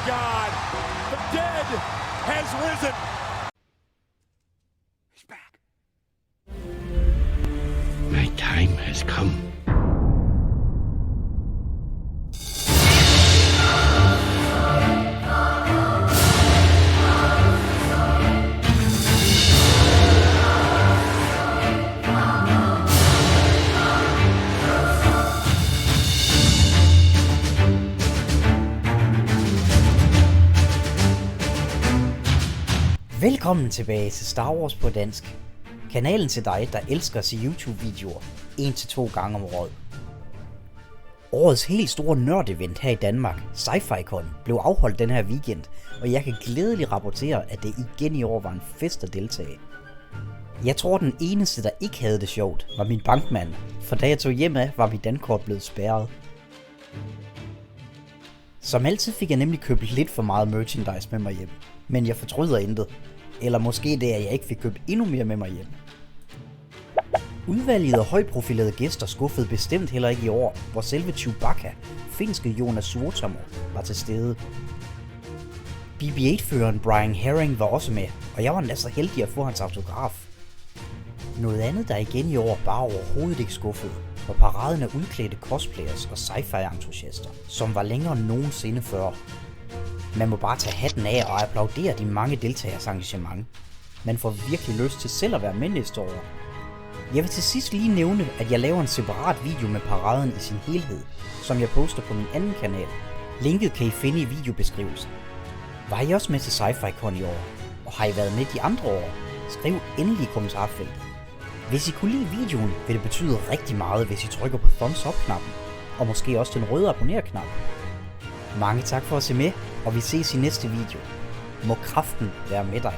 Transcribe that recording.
God! The dead has risen! He's back. My time has come. Velkommen tilbage til Star Wars på dansk. Kanalen til dig, der elsker at se YouTube-videoer 1-2 gange om året. Årets helt store nørd-event her i Danmark, Sci-Fi-Con, blev afholdt den her weekend, og jeg kan glædeligt rapportere, at det igen i år var en fest at deltage. Jeg tror, den eneste, der ikke havde det sjovt, var min bankmand, for da jeg tog hjem af, var mit dankort blevet spærret. Som altid fik jeg nemlig købt lidt for meget merchandise med mig hjem, men jeg fortryder intet. Eller måske det, at jeg ikke fik købt endnu mere med mig hjem. Udvalget af højprofilerede gæster skuffede bestemt heller ikke i år, hvor selve Chewbacca, finske Jonas Suotamo, var til stede. BB-8-føreren Brian Herring var også med, og jeg var endda så heldig at få hans autograf. Noget andet, der igen i år bare overhovedet ikke skuffede, var paraden af udklædte cosplayers og sci-fi-entusiaster, som var længere end nogensinde før. Man må bare tage hatten af og applaudere de mange deltagers engagement. Man får virkelig lyst til selv at være med næste år. Jeg vil til sidst lige nævne, at jeg laver en separat video med paraden i sin helhed, som jeg poster på min anden kanal. Linket kan I finde i videobeskrivelsen. Var I også med til Sci-Fi-Con i år? Og har I været med de andre år? Skriv endelig i kommentarfeltet. Hvis I kunne lide videoen, vil det betyde rigtig meget, hvis I trykker på thumbs up-knappen, og måske også den røde abonner-knap. Mange tak for at se med, og vi ses i næste video. Må kraften være med dig.